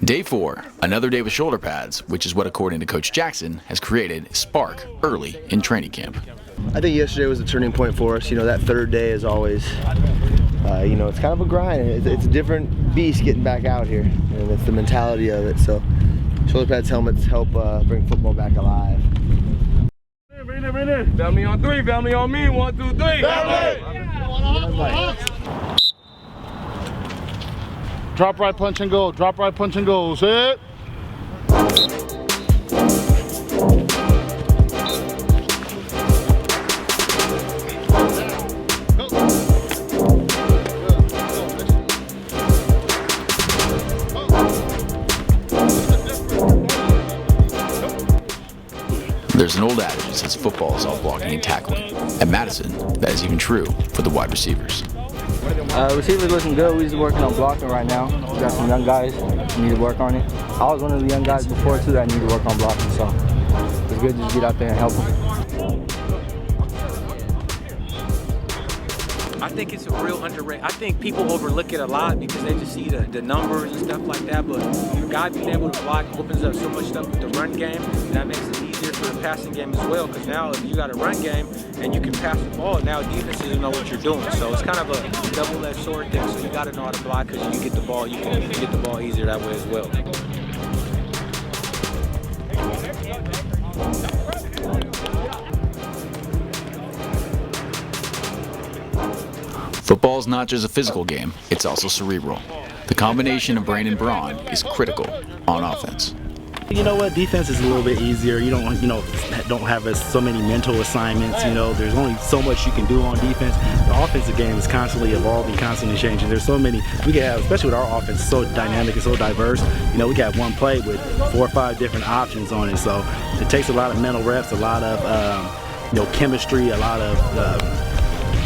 Day 4, another day with shoulder pads, which is what, according to Coach Jackson, has created a spark early in training camp. I think yesterday was a turning point for us. You know, that third day is always, you know, it's kind of a grind. It's a different beast getting back out here, and it's the mentality of it. So, shoulder pads, helmets help bring football back alive. Bring it. Family on 3, family on me. 1, 2, 3. Family! Drop right, punch and go. Drop right, punch and go. Sit. There's an old adage that says football is all blocking and tackling. At Madison, that is even true for the wide receivers. Receivers looking good. We're just working on blocking right now. We got some young guys who need to work on it. I was one of the young guys before too that need to work on blocking, so it's good to just get out there and help them. I think it's a real underrated. I think people overlook it a lot because they just see the numbers and stuff like that. But a guy being able to block opens up so much stuff with the run game, and that makes it easier for the passing game as well. Because now if you got a run game and you can pass the ball, now defenses know what you're doing. So it's kind of a double-edged sword thing. So you got to know how to block because you get the ball. You can get the ball easier that way as well. Football is not just a physical game, it's also cerebral. The combination of brain and brawn is critical on offense. You know what? Defense is a little bit easier. You don't have so many mental assignments. You know, there's only so much you can do on defense. The offensive game is constantly evolving, constantly changing. There's so many we can have, especially with our offense, so dynamic and so diverse. You know, we can have one play with 4 or 5 different options on it. So it takes a lot of mental reps, a lot of chemistry, a lot of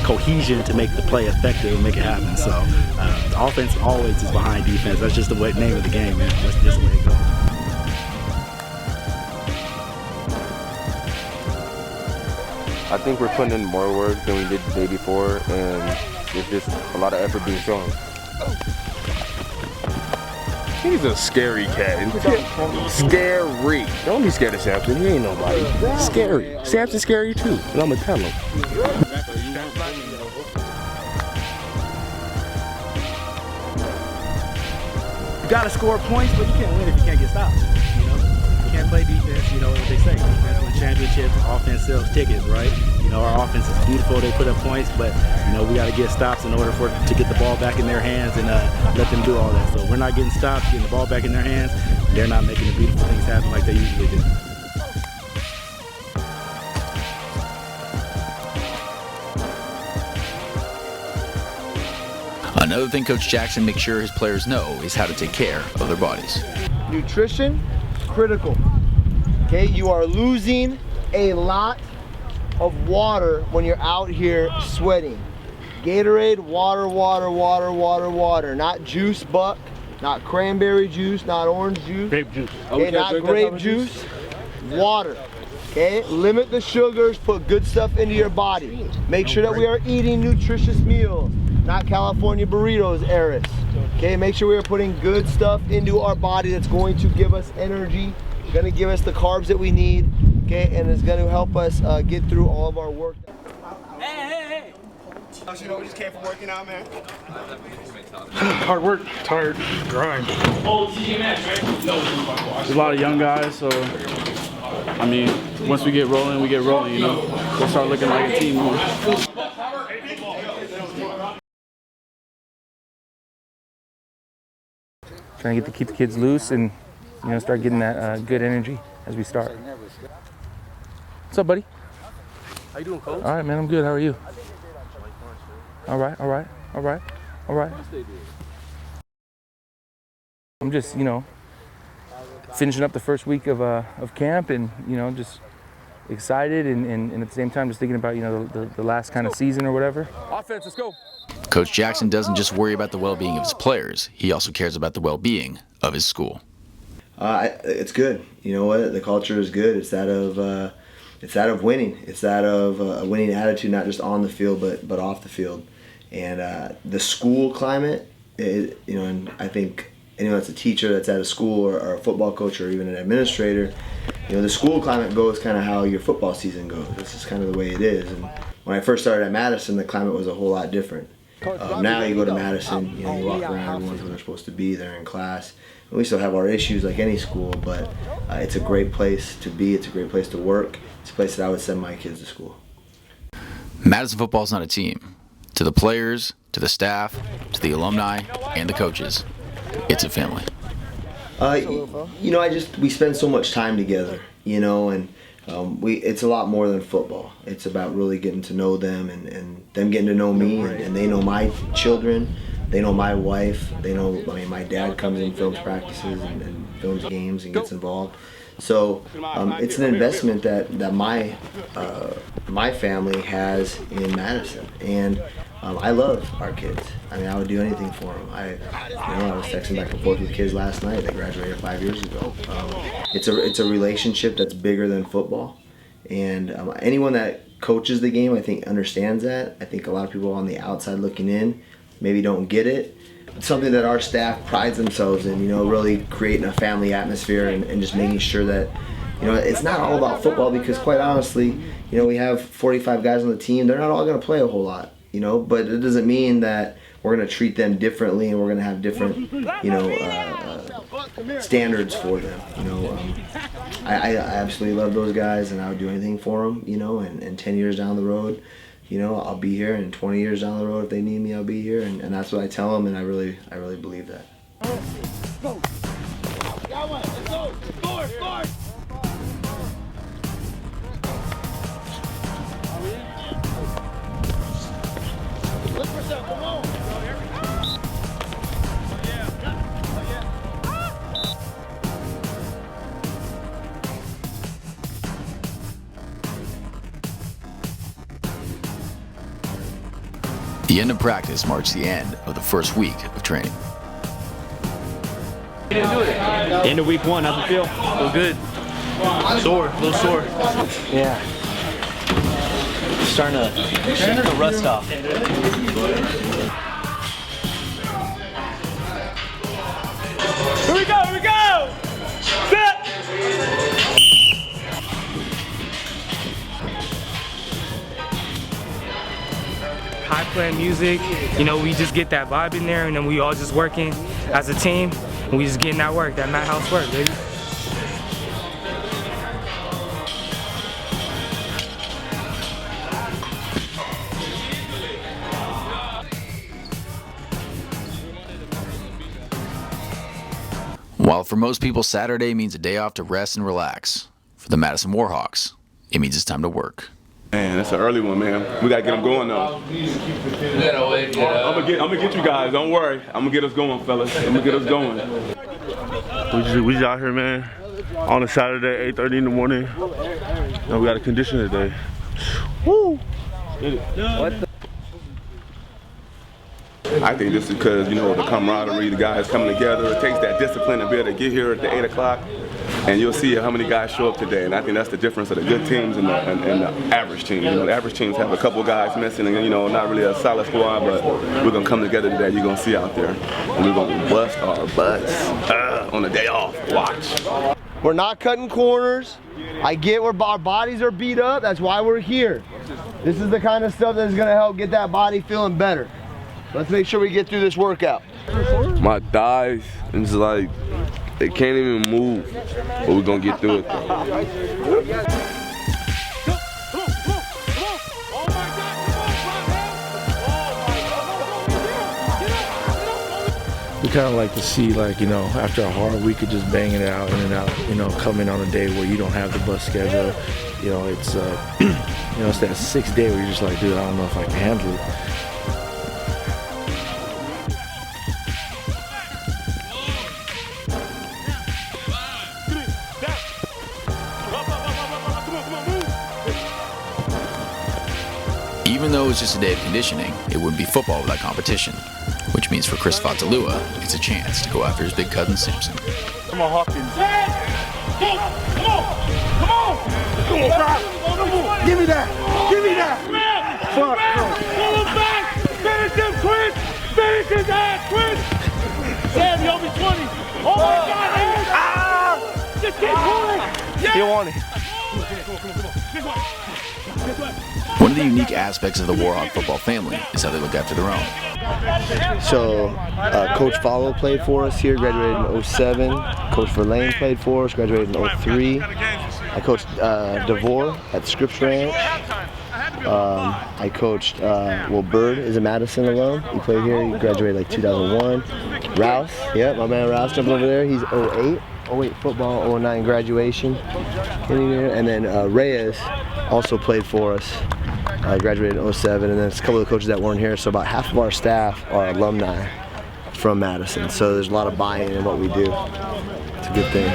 cohesion to make the play effective and make it happen. So the offense always is behind defense. That's just the name of the game, man. That's just the way it goes. I think we're putting in more work than we did the day before, and it's just a lot of effort being shown. He's a scary cat. Scary. Don't be scared of Samson. He ain't nobody. Scary. Samson's scary too, and I'm gonna tell him. You gotta score points, but you can't win if you can't get stopped. You know, you can't play defense. You know what they say: defense wins championships, offense sells tickets, right? You know, our offense is beautiful; they put up points, but you know we got to get stops in order to get the ball back in their hands and let them do all that. So we're not getting stops, getting the ball back in their hands. They're not making the beautiful things happen like they usually do. Another thing Coach Jackson makes sure his players know is how to take care of their bodies. Nutrition, critical. Okay, you are losing a lot of water when you're out here sweating. Gatorade, water, water, water, water, water. Not juice, Buck. Not cranberry juice. Not orange juice. Grape juice. Okay, not grape juice. Water. Okay, limit the sugars. Put good stuff into your body. Make sure that we are eating nutritious meals. Not California burritos, Eris. Okay, make sure we are putting good stuff into our body that's going to give us energy, going to give us the carbs that we need, okay, and it's going to help us get through all of our work. Hey! You know, we just came from working out, man. Hard work, tired, grind. There's a lot of young guys, so I mean, once we get rolling, you know. We'll start looking like a team more. Trying to keep the kids loose and start getting that good energy as we start. What's up, buddy? How you doing, Coach? All right, man. I'm good. How are you? All right. I'm just finishing up the first week of camp and just excited and at the same time just thinking about the last kind of season or whatever. Offense, let's go. Coach Jackson doesn't just worry about the well-being of his players, he also cares about the well-being of his school. It's good. You know what? The culture is good. It's that of winning. It's that of a winning attitude, not just on the field but off the field. And the school climate, and I think anyone that's a teacher that's at a school or a football coach or even an administrator, you know, the school climate goes kind of how your football season goes. This is kind of the way it is. And when I first started at Madison, the climate was a whole lot different. Now you go to Madison, you know, you walk around, everyone's where they're supposed to be, they're in class. And we still have our issues like any school, but it's a great place to be, it's a great place to work. It's a place that I would send my kids to school. Madison football is not a team. To the players, to the staff, to the alumni, and the coaches, it's a family. You know, we spend so much time together, you know, and it's a lot more than football. It's about really getting to know them and them getting to know me, and they know my children, they know my wife, they know, I mean, my dad comes in, films practices and films games and gets involved. So it's an investment that my family has in Madison, and I love our kids. I mean, I would do anything for them. I was texting back and forth with kids last night. They graduated 5 years ago. It's a relationship that's bigger than football, and anyone that coaches the game, I think, understands that. I think a lot of people on the outside looking in maybe don't get it. It's something that our staff prides themselves in, you know, really creating a family atmosphere and just making sure that, you know, it's not all about football, because quite honestly, you know, we have 45 guys on the team. They're not all going to play a whole lot, you know, but it doesn't mean that we're going to treat them differently and we're going to have different, you know, standards for them. You know, I absolutely love those guys, and I would do anything for them, you know, and 10 years down the road, you know, I'll be here, and 20 years down the road, if they need me, I'll be here, and that's what I tell them, and I really believe that. Go. Got one. Let's go. Score. Look for some. Come on. The end of practice marks the end of the first week of training. End of week 1, how's it feel? Feel good. Sore, a little sore. Yeah. Starting to rust off. Here we go. Set. High playing music, you know, we just get that vibe in there, and then we all just working as a team, and we just getting that work, that madhouse work, baby. While for most people Saturday means a day off to rest and relax, for the Madison Warhawks, it means it's time to work. Man, that's an early one, man. We gotta get them going though. I'm gonna get you guys. Don't worry. I'm gonna get us going, fellas. I'm gonna get us going. We just out here, man, on a Saturday, 8:30 in the morning. And we got a condition today. Woo! What the? I think this is because, you know, the camaraderie, the guys coming together. It takes that discipline to be able to get here at the 8 o'clock. And you'll see how many guys show up today, and I think that's the difference of the good teams and the average team. You know, the average teams have a couple guys missing, and you know, not really a solid squad, but we're gonna come together today. You're gonna see out there, and we're gonna bust our butts on the day off. Watch. We're not cutting corners. I get where our bodies are beat up. That's why we're here. This is the kind of stuff that's gonna help get that body feeling better. Let's make sure we get through this workout. My thighs, it's like they can't even move, but we're gonna get through it though. We kind of like to see, like, you know, after a hard week of just banging it out in and out, you know, coming on a day where you don't have the bus schedule. You know, it's, you know, it's that 6th day where you're just like, dude, I don't know if I can handle it. Even though it's just a day of conditioning, it wouldn't be football without competition, which means for Chris Fatalua, it's a chance to go after his big cousin Simpson. Come on, Hawkins. Come on. Give me that. Fuck. Pull him back. Finish him, Quinn. Finish his ass, Quinn. Sam, you owe me 20. Oh my God, Aaron! Ah! Just keep pulling! Yeah! You want it. One of the unique aspects of the Warhawk football family is how they look after their own. So, Coach Follow played for us here, graduated in 07. Coach Verlaine played for us, graduated in 03. I coached DeVore at Scripps Ranch. I coached, Bird is a Madison alum. He played here, he graduated like 2001. Rouse, yeah, my man Rouse jumping over there, he's 08. 08 football, 09 graduation. And then Reyes also played for us. Graduated in 07, and then there's a couple of the coaches that weren't here, so about half of our staff are alumni from Madison. So there's a lot of buy-in in what we do. It's a good thing.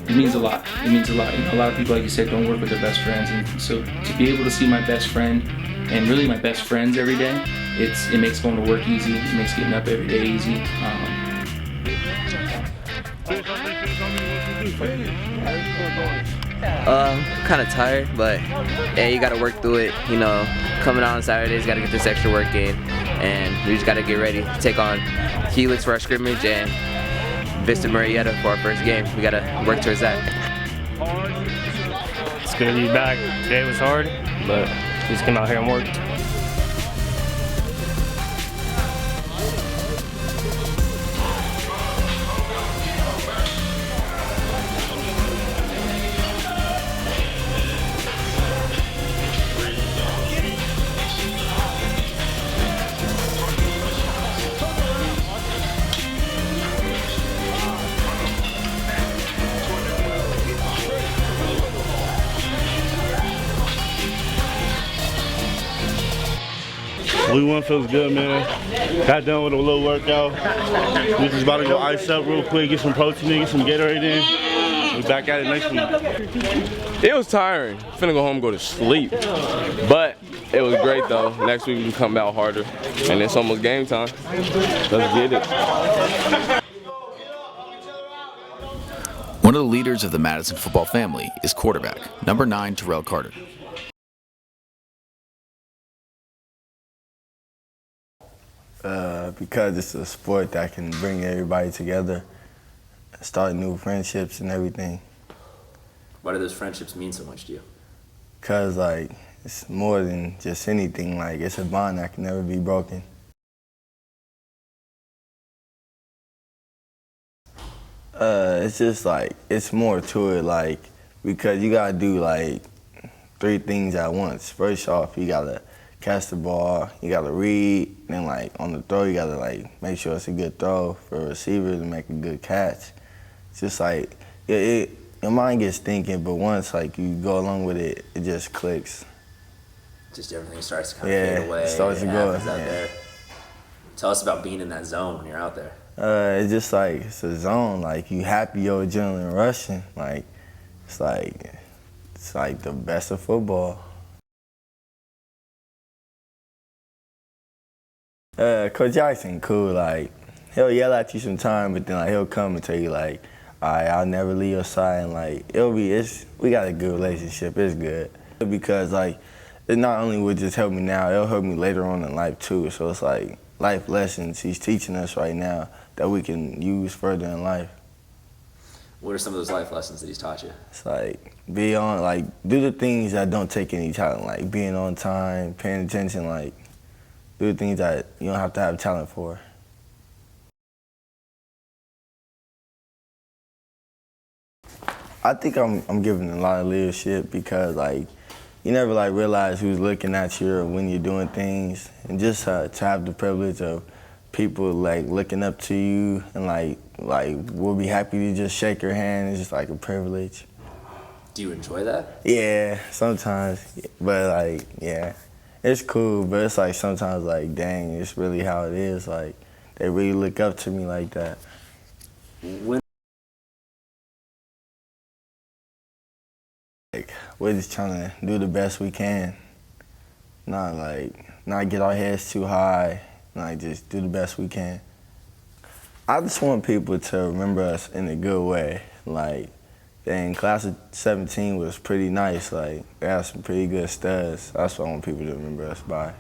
It means a lot. It means a lot. You know, a lot of people, like you said, don't work with their best friends, and so to be able to see my best friend and really my best friends every day, it makes going to work easy. It makes getting up every day easy. Kind of tired, but yeah, you gotta work through it. You know, coming out on Saturdays, gotta get this extra work in, and we just gotta get ready to take on Helix for our scrimmage and Vista Marietta for our first game. We gotta work towards that. It's good to be back. Today was hard, but we just came out here and worked. Week 1 feels good, man. Got done with a little workout. We just about to go ice up real quick, get some protein in, get some Gatorade in. We're back at it next week. It was tiring. Finna go home and go to sleep. But it was great though. Next week we can come out harder. And it's almost game time. Let's get it. One of the leaders of the Madison football family is quarterback, number 9, Terrell Carter. Because it's a sport that can bring everybody together, start new friendships and everything. Why do those friendships mean so much to you? Because, like, it's more than just anything. Like, it's a bond that can never be broken. It's just, like, it's more to it, like, because you got to do, like, 3 things at once. First off, you got to catch the ball, you gotta read, then like on the throw, you gotta like make sure it's a good throw for a receiver to make a good catch. It's just like, your mind gets thinking, but once like you go along with it, it just clicks. Just everything starts to kind of fade away. It starts to go. There. Tell us about being in that zone when you're out there. It's just like, it's a zone, like you happy, your adrenaline rushing, like it's like the best of football. Coach Jackson, cool. Like he'll yell at you sometime, but then like he'll come and tell you like, "All right, I'll never leave your side." And like we got a good relationship. It's good because like it not only would just help me now, it'll help me later on in life too. So it's like life lessons he's teaching us right now that we can use further in life. What are some of those life lessons that he's taught you? It's like do the things that don't take any talent, like being on time, paying attention, like. Do the things that you don't have to have talent for. I think I'm giving a lot of leadership because like you never like realize who's looking at you or when you're doing things, and just to have the privilege of people like looking up to you and like we'll be happy to just shake your hand. It's just like a privilege. Do you enjoy that? Yeah, sometimes, but like yeah. It's cool, but it's like sometimes like, dang, it's really how it is. Like, they really look up to me like that. Like, we're just trying to do the best we can. Not get our heads too high. Like, just do the best we can. I just want people to remember us in a good way. Like, Then class of 17 was pretty nice. Like, they had some pretty good studs. That's what I want people to remember us by.